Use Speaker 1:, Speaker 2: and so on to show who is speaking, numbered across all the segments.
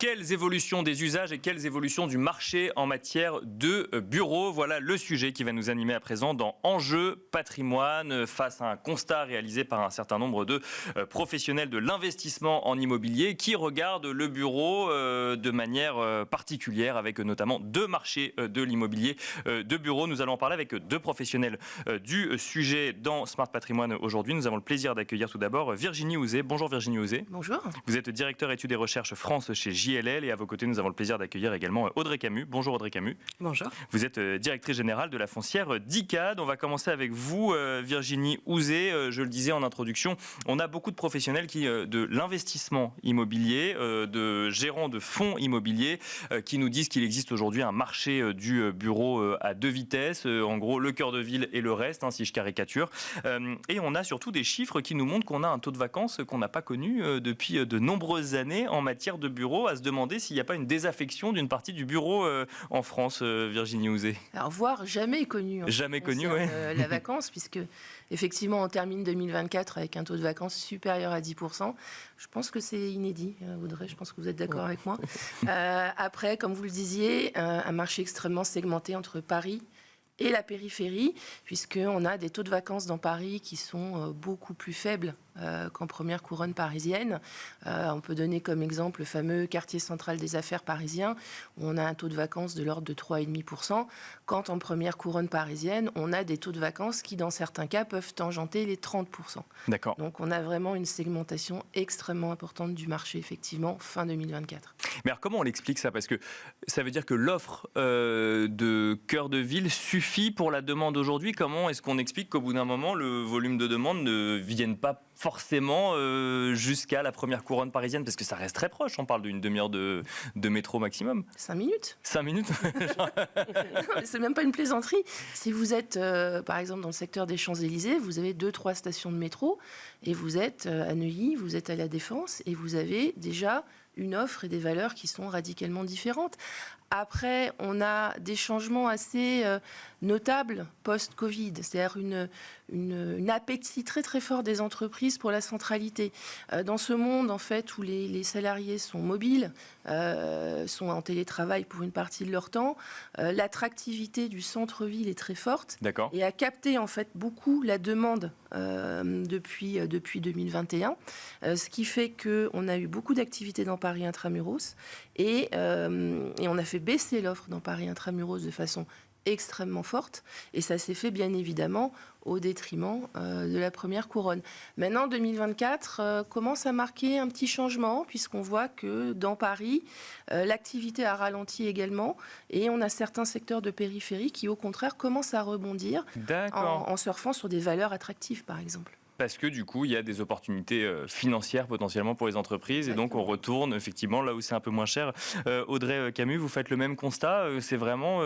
Speaker 1: Quelles évolutions des usages et quelles évolutions du marché en matière de bureaux? Voilà le sujet qui va nous animer à présent dans Enjeux Patrimoine, face à un constat réalisé par un certain nombre de professionnels de l'investissement en immobilier qui regardent le bureau de manière particulière, avec notamment deux marchés de l'immobilier de bureaux. Nous allons en parler avec deux professionnels du sujet dans Smart Patrimoine aujourd'hui. Nous avons le plaisir d'accueillir tout d'abord Virginie Houzé. Bonjour Virginie Houzé.
Speaker 2: Bonjour.
Speaker 1: Vous êtes directeur études et recherches France chez JLL, et à vos côtés nous avons le plaisir d'accueillir également Audrey Camus. Bonjour Audrey Camus.
Speaker 2: Bonjour.
Speaker 1: Vous êtes directrice générale de la foncière d'ICAD. On va commencer avec vous Virginie Houzé. Je le disais en introduction, on a beaucoup de professionnels de l'investissement immobilier, de gérants de fonds immobiliers qui nous disent qu'il existe aujourd'hui un marché du bureau à deux vitesses, en gros le cœur de ville et le reste, si je caricature. Et on a surtout des chiffres qui nous montrent qu'on a un taux de vacances qu'on n'a pas connu depuis de nombreuses années en matière de bureau, à se demander s'il n'y a pas une désaffection d'une partie du bureau en France, Virginie Houzé.
Speaker 2: Alors, voire jamais connu.
Speaker 1: Jamais connu, oui.
Speaker 2: La vacance, puisque effectivement on termine 2024 avec un taux de vacances supérieur à 10%. Je pense que c'est inédit, Audrey, je pense que vous êtes d'accord avec moi. Après, comme vous le disiez, un marché extrêmement segmenté entre Paris et la périphérie, puisqu'on a des taux de vacances dans Paris qui sont beaucoup plus faibles qu'en première couronne parisienne. On peut donner comme exemple le fameux quartier central des affaires parisien, où on a un taux de vacances de l'ordre de 3,5%, quand en première couronne parisienne, on a des taux de vacances qui, dans certains cas, peuvent tangenter les 30%.
Speaker 1: D'accord.
Speaker 2: Donc on a vraiment une segmentation extrêmement importante du marché, effectivement, fin 2024.
Speaker 1: Mais alors comment on l'explique ça? Parce que ça veut dire que l'offre de cœur de ville suffit pour la demande aujourd'hui. Comment est-ce qu'on explique qu'au bout d'un moment, le volume de demande ne vienne pas forcément jusqu'à la première couronne parisienne? Parce que ça reste très proche, on parle d'une demi-heure de métro maximum.
Speaker 2: 5 minutes.
Speaker 1: 5 minutes.
Speaker 2: C'est même pas une plaisanterie. Si vous êtes, par exemple, dans le secteur des Champs-Élysées, vous avez 2-3 stations de métro, et vous êtes à Neuilly, vous êtes à La Défense, et vous avez déjà une offre et des valeurs qui sont radicalement différentes. Après, on a des changements assez notables post-Covid, c'est-à-dire une appétit très très fort des entreprises pour la centralité. Dans ce monde, en fait, où les salariés sont mobiles, sont en télétravail pour une partie de leur temps, l'attractivité du centre-ville est très forte.
Speaker 1: D'accord.
Speaker 2: Et a capté en fait beaucoup la demande depuis 2021, ce qui fait qu'on a eu beaucoup d'activités dans Paris Intramuros et on a fait baisser l'offre dans Paris Intramuros de façon extrêmement forte, et ça s'est fait bien évidemment au détriment de la première couronne. Maintenant, 2024 commence à marquer un petit changement, puisqu'on voit que dans Paris, l'activité a ralenti également, et on a certains secteurs de périphérie qui, au contraire, commencent à rebondir en surfant sur des valeurs attractives, par exemple.
Speaker 1: Parce que du coup, il y a des opportunités financières potentiellement pour les entreprises. Exactement. Et donc on retourne effectivement là où c'est un peu moins cher. Audrey Camus, vous faites le même constat. C'est vraiment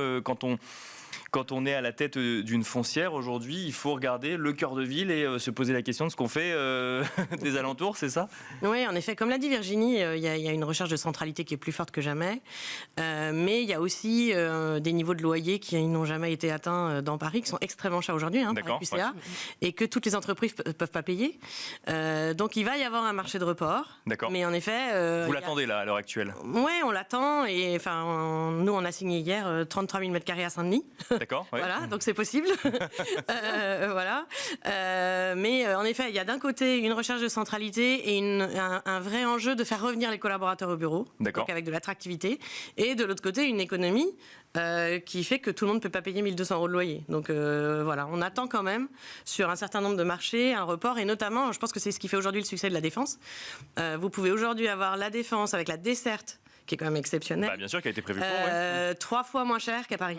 Speaker 1: quand on est à la tête d'une foncière aujourd'hui, il faut regarder le cœur de ville et se poser la question de ce qu'on fait des alentours, c'est ça?
Speaker 3: Oui, en effet. Comme l'a dit Virginie, il y a une recherche de centralité qui est plus forte que jamais. Mais il y a aussi des niveaux de loyer qui n'ont jamais été atteints dans Paris, qui sont extrêmement chers aujourd'hui, par QCA, ouais. Et que toutes les entreprises ne peuvent pas payer. Donc il va y avoir un marché de report.
Speaker 1: D'accord.
Speaker 3: Mais en effet...
Speaker 1: vous l'attendez là, à l'heure actuelle?
Speaker 3: Oui, on l'attend. Et nous, on a signé hier 33 000 m² à Saint-Denis.
Speaker 1: D'accord. Ouais.
Speaker 3: Voilà, donc c'est possible. Voilà. Mais en effet, il y a d'un côté une recherche de centralité et un vrai enjeu de faire revenir les collaborateurs au bureau, donc avec de l'attractivité, et de l'autre côté une économie qui fait que tout le monde ne peut pas payer 1 200 € de loyer. Donc voilà, on attend quand même sur un certain nombre de marchés un report, et notamment, je pense que c'est ce qui fait aujourd'hui le succès de la Défense. Vous pouvez aujourd'hui avoir la Défense avec la desserte, qui est quand même exceptionnelle.
Speaker 1: Bah, bien sûr, qui a été prévu pour.
Speaker 3: 3 fois moins cher qu'à Paris.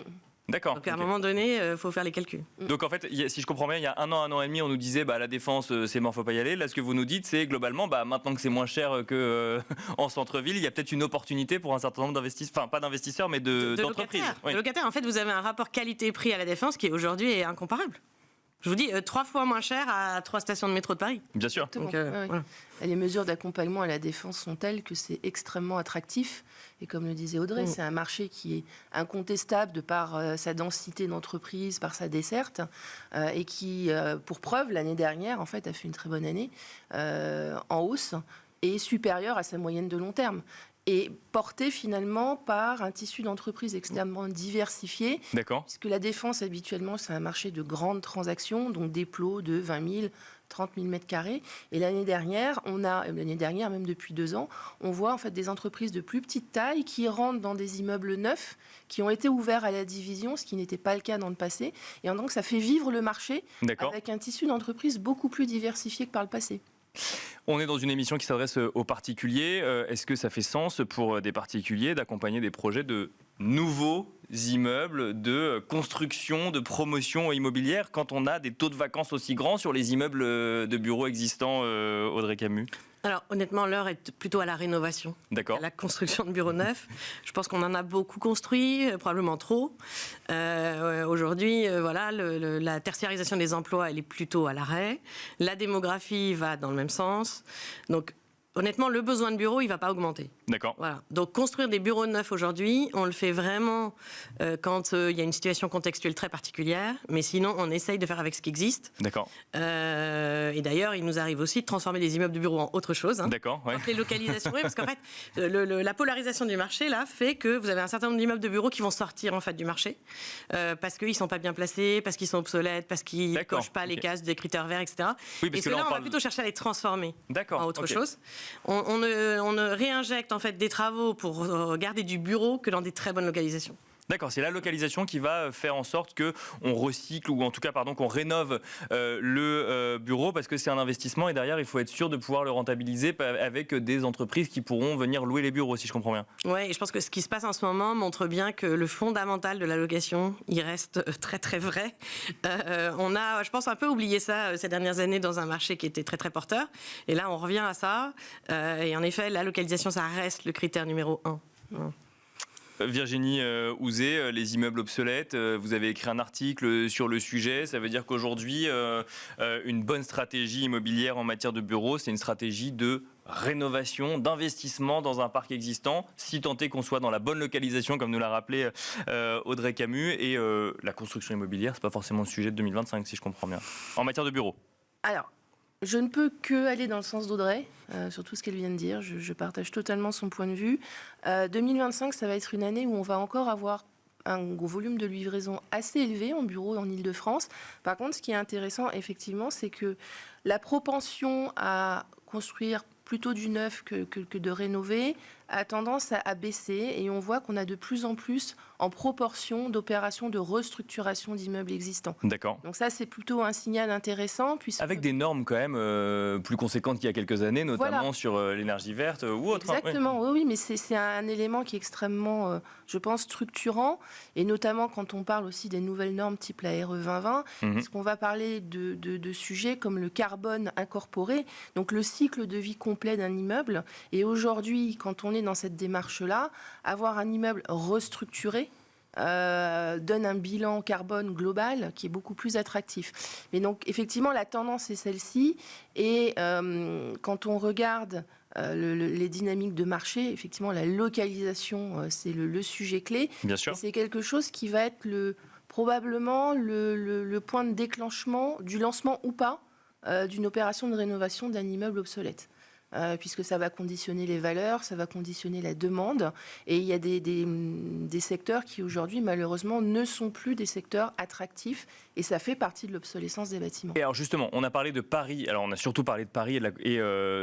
Speaker 1: D'accord.
Speaker 3: Donc à un moment donné, il faut faire les calculs.
Speaker 1: Donc en fait, si je comprends bien, il y a un an et demi, on nous disait la Défense, c'est mort, faut pas y aller. Là, ce que vous nous dites, c'est globalement, maintenant que c'est moins cher qu'en centre-ville, il y a peut-être une opportunité pour un certain nombre d'investisseurs, enfin pas d'investisseurs, mais d'entreprises.
Speaker 3: De locataires. En fait, vous avez un rapport qualité-prix à la Défense qui aujourd'hui est incomparable. Je vous dis, 3 fois moins cher à 3 stations de métro de Paris.
Speaker 1: Bien sûr.
Speaker 2: Donc, voilà. Les mesures d'accompagnement à la Défense sont telles que c'est extrêmement attractif. Et comme le disait Audrey, c'est un marché qui est incontestable de par sa densité d'entreprise, par sa desserte, et qui, pour preuve, l'année dernière, en fait, a fait une très bonne année en hausse et supérieure à sa moyenne de long terme. et porté finalement par un tissu d'entreprise extrêmement diversifié.
Speaker 1: D'accord.
Speaker 2: Puisque la défense, habituellement, c'est un marché de grandes transactions, donc des plots de 20 000, 30 000 mètres carrés. Et l'année dernière, même depuis 2 ans, on voit en fait des entreprises de plus petite taille qui rentrent dans des immeubles neufs, qui ont été ouverts à la division, ce qui n'était pas le cas dans le passé. Et donc, ça fait vivre le marché avec un tissu d'entreprise beaucoup plus diversifié que par le passé.
Speaker 1: On est dans une émission qui s'adresse aux particuliers. Est-ce que ça fait sens pour des particuliers d'accompagner des projets de nouveaux immeubles, de construction, de promotion immobilière, quand on a des taux de vacances aussi grands sur les immeubles de bureaux existants, Audrey Camus ?
Speaker 3: Alors honnêtement, l'heure est plutôt à la rénovation, à la construction de bureaux neufs. Je pense qu'on en a beaucoup construit, probablement trop. Aujourd'hui, la tertiarisation des emplois, elle est plutôt à l'arrêt. La démographie va dans le même sens. Donc honnêtement, le besoin de bureaux, il ne va pas augmenter.
Speaker 1: D'accord.
Speaker 3: Voilà. Donc, construire des bureaux neufs aujourd'hui, on le fait vraiment quand il y a une situation contextuelle très particulière. Mais sinon, on essaye de faire avec ce qui existe.
Speaker 1: D'accord.
Speaker 3: Et d'ailleurs, il nous arrive aussi de transformer des immeubles de bureaux en autre chose.
Speaker 1: D'accord. Ouais.
Speaker 3: Les localisations, parce qu'en fait, la polarisation du marché, là, fait que vous avez un certain nombre d'immeubles de bureaux qui vont sortir, en fait, du marché. Parce qu'ils ne sont pas bien placés, parce qu'ils sont obsolètes, parce qu'ils ne cochent pas les cases des critères verts, etc.
Speaker 1: Oui, parce
Speaker 3: et ceux-là, on va plutôt chercher à les transformer en autre chose. On ne réinjecte en fait des travaux pour garder du bureau que dans des très bonnes localisations.
Speaker 1: D'accord, c'est la localisation qui va faire en sorte qu'on recycle ou en tout cas qu'on rénove le bureau parce que c'est un investissement et derrière il faut être sûr de pouvoir le rentabiliser avec des entreprises qui pourront venir louer les bureaux, si je comprends bien.
Speaker 3: Oui, et je pense que ce qui se passe en ce moment montre bien que le fondamental de la location, il reste très très vrai. On a, je pense, un peu oublié ça ces dernières années dans un marché qui était très très porteur. Et là, on revient à ça. Et en effet, la localisation, ça reste le critère numéro 1.
Speaker 1: Virginie Houzé, les immeubles obsolètes, vous avez écrit un article sur le sujet. Ça veut dire qu'aujourd'hui, une bonne stratégie immobilière en matière de bureaux, c'est une stratégie de rénovation, d'investissement dans un parc existant, si tant est qu'on soit dans la bonne localisation, comme nous l'a rappelé Audrey Camus. Et la construction immobilière, c'est pas forcément le sujet de 2025, si je comprends bien, en matière de bureaux.
Speaker 2: Alors, je ne peux que aller dans le sens d'Audrey, sur tout ce qu'elle vient de dire. Je partage totalement son point de vue. 2025, ça va être une année où on va encore avoir un gros volume de livraison assez élevé en bureau en Ile-de-France. Par contre, ce qui est intéressant, effectivement, c'est que la propension à construire plutôt du neuf que de rénover a tendance à baisser et on voit qu'on a de plus en plus en proportion d'opérations de restructuration d'immeubles existants.
Speaker 1: D'accord.
Speaker 2: Donc ça, c'est plutôt un signal intéressant.
Speaker 1: Avec des normes quand même plus conséquentes qu'il y a quelques années, notamment sur l'énergie verte ou autre.
Speaker 2: Exactement, oui, mais c'est un élément qui est extrêmement, je pense, structurant, et notamment quand on parle aussi des nouvelles normes type la RE 2020, parce qu'on va parler de sujets comme le carbone incorporé, donc le cycle de vie complet d'un immeuble. Et aujourd'hui, quand on est dans cette démarche-là, avoir un immeuble restructuré donne un bilan carbone global qui est beaucoup plus attractif. Mais donc, effectivement, la tendance est celle-ci. Et quand on regarde les dynamiques de marché, effectivement, la localisation, c'est le sujet clé.
Speaker 1: Bien sûr.
Speaker 2: C'est quelque chose qui va être probablement le point de déclenchement du lancement ou pas d'une opération de rénovation d'un immeuble obsolète. Puisque ça va conditionner les valeurs, ça va conditionner la demande. Et il y a des secteurs qui, aujourd'hui, malheureusement, ne sont plus des secteurs attractifs. Et ça fait partie de l'obsolescence des bâtiments. Et
Speaker 1: alors, justement, on a parlé de Paris. Alors, on a surtout parlé de Paris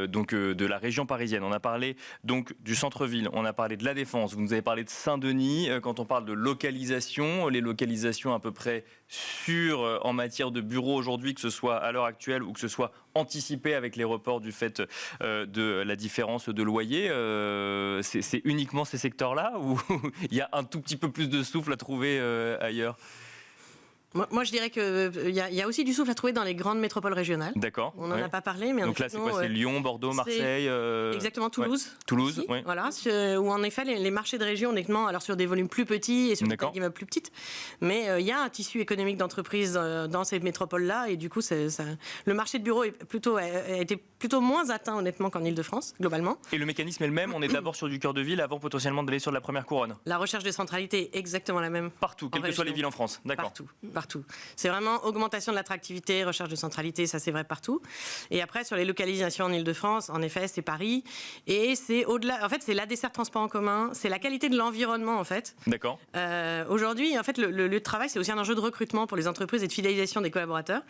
Speaker 1: donc de la région parisienne. On a parlé donc du centre-ville. On a parlé de la Défense. Vous nous avez parlé de Saint-Denis. Quand on parle de localisation, les localisations à peu près sûres en matière de bureaux aujourd'hui, que ce soit à l'heure actuelle ou que ce soit anticipé avec les reports du fait de la différence de loyer, c'est uniquement ces secteurs-là ou il y a un tout petit peu plus de souffle à trouver ailleurs ?
Speaker 3: Moi, je dirais qu'il y a aussi du souffle à trouver dans les grandes métropoles régionales.
Speaker 1: D'accord.
Speaker 3: On n'en a pas parlé, mais
Speaker 1: donc là, c'est quoi ? C'est Lyon, Bordeaux, Marseille
Speaker 3: Exactement, Toulouse.
Speaker 1: Ouais. Toulouse, oui.
Speaker 3: Voilà, où en effet, les marchés de région, honnêtement, alors sur des volumes plus petits et sur des immeubles plus petites, mais il y a un tissu économique d'entreprise dans ces métropoles-là, et du coup, le marché de bureaux a été plutôt moins atteint, honnêtement, qu'en Ile-de-France, globalement.
Speaker 1: Et le mécanisme est le même ? On est d'abord sur du cœur de ville avant potentiellement d'aller sur de la première couronne ?
Speaker 3: La recherche de centralité est exactement la même.
Speaker 1: Partout, quelles que soient les villes en France. D'accord.
Speaker 3: Partout. partout. C'est vraiment augmentation de l'attractivité, recherche de centralité, ça c'est vrai partout. Et après, sur les localisations en Ile-de-France, en effet, c'est Paris. Et c'est au-delà, en fait, c'est la desserte transport en commun, c'est la qualité de l'environnement, en fait.
Speaker 1: D'accord.
Speaker 3: Aujourd'hui, en fait, le lieu de travail, c'est aussi un enjeu de recrutement pour les entreprises et de fidélisation des collaborateurs.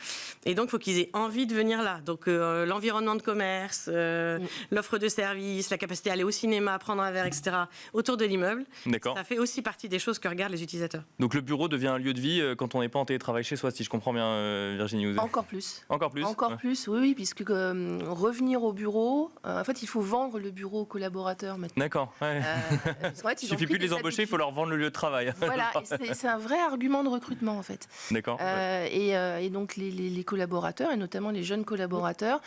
Speaker 3: Et donc, il faut qu'ils aient envie de venir là. Donc, l'environnement de commerce, l'offre de services, la capacité à aller au cinéma, prendre un verre, etc., autour de l'immeuble. Ça fait aussi partie des choses que regardent les utilisateurs.
Speaker 1: Donc, le bureau devient un lieu de vie quand on n'est pas en télétravail chez soi, si je comprends bien, Virginie Ouzé.
Speaker 2: Encore plus.
Speaker 1: Encore plus.
Speaker 2: Encore plus, oui, puisque revenir au bureau, en fait, il faut vendre le bureau aux collaborateurs maintenant.
Speaker 1: D'accord. Ouais.
Speaker 2: En fait,
Speaker 1: il suffit plus de les embaucher, il faut leur vendre le lieu de travail.
Speaker 2: Voilà, c'est un vrai argument de recrutement, en fait.
Speaker 1: D'accord.
Speaker 2: Et donc, les collaborateurs, et notamment les jeunes collaborateurs,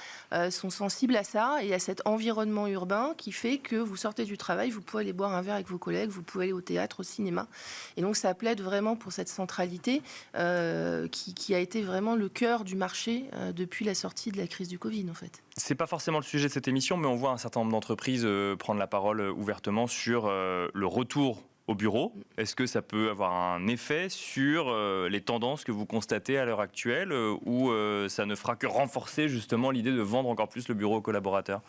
Speaker 2: sont sensibles à ça et à cet environnement urbain qui fait que vous sortez du travail, vous pouvez aller boire un verre avec vos collègues, vous pouvez aller au théâtre, au cinéma. Et donc, ça plaide vraiment pour cette centralité qui a été vraiment le cœur du marché depuis la sortie de la crise du Covid, en fait.
Speaker 1: C'est pas forcément le sujet de cette émission, mais on voit un certain nombre d'entreprises prendre la parole ouvertement sur le retour au bureau. Est-ce que ça peut avoir un effet sur les tendances que vous constatez à l'heure actuelle ou ça ne fera que renforcer justement l'idée de vendre encore plus le bureau aux collaborateurs ?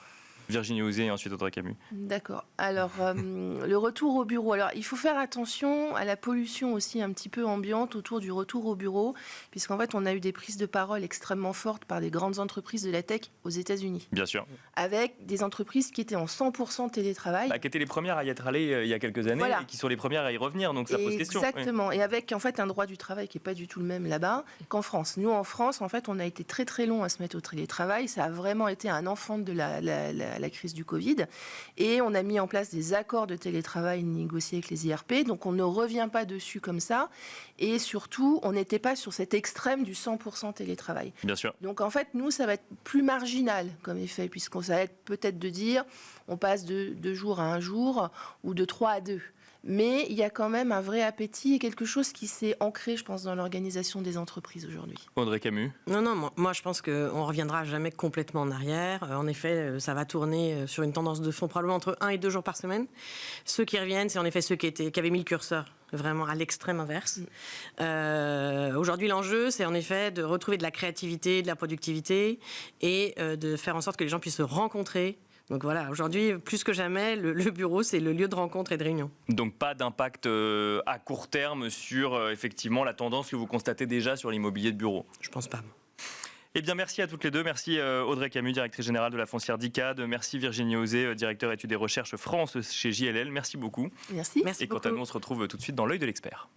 Speaker 1: Virginie Ouzé et ensuite Audrey Camus.
Speaker 2: D'accord. Alors, le retour au bureau. Alors, il faut faire attention à la pollution aussi un petit peu ambiante autour du retour au bureau, puisqu'en fait, on a eu des prises de parole extrêmement fortes par des grandes entreprises de la tech aux États-Unis.
Speaker 1: Bien sûr.
Speaker 2: Avec des entreprises qui étaient en 100% télétravail.
Speaker 1: Qui étaient les premières à y être allées il y a quelques années et qui sont les premières à y revenir, donc ça pose question.
Speaker 2: Exactement. Oui. Et avec en fait un droit du travail qui n'est pas du tout le même là-bas qu'en France. Nous, en France, en fait, on a été très très long à se mettre au télétravail. Ça a vraiment été un enfant de la crise du Covid. Et on a mis en place des accords de télétravail négociés avec les IRP. Donc, on ne revient pas dessus comme ça. Et surtout, on n'était pas sur cet extrême du 100% télétravail.
Speaker 1: Bien sûr.
Speaker 2: Donc, en fait, nous, ça va être plus marginal comme effet, puisqu'on ça va être peut-être de dire on passe de 2 jours à 1 jour ou de 3 à 2. Mais il y a quand même un vrai appétit et quelque chose qui s'est ancré, je pense, dans l'organisation des entreprises aujourd'hui.
Speaker 1: Audrey Camus.
Speaker 3: Non, moi je pense qu'on ne reviendra jamais complètement en arrière. En effet, ça va tourner sur une tendance de fond probablement entre 1 et 2 jours par semaine. Ceux qui reviennent, c'est en effet ceux qui avaient mis le curseur vraiment à l'extrême inverse. Aujourd'hui, l'enjeu, c'est en effet de retrouver de la créativité, de la productivité et de faire en sorte que les gens puissent se rencontrer. Donc voilà, aujourd'hui, plus que jamais, le bureau, c'est le lieu de rencontre et de réunion. Donc
Speaker 1: pas d'impact à court terme sur effectivement la tendance que vous constatez déjà sur l'immobilier de bureau ?
Speaker 3: Je pense pas.
Speaker 1: Eh bien, merci à toutes les deux. Merci Audrey Camus, directrice générale de la foncière d'ICAD. Merci Virginie Ouzé, directeur études et recherches France chez JLL. Merci beaucoup.
Speaker 2: Merci.
Speaker 1: Et quant à nous, on se retrouve tout de suite dans l'œil de l'expert.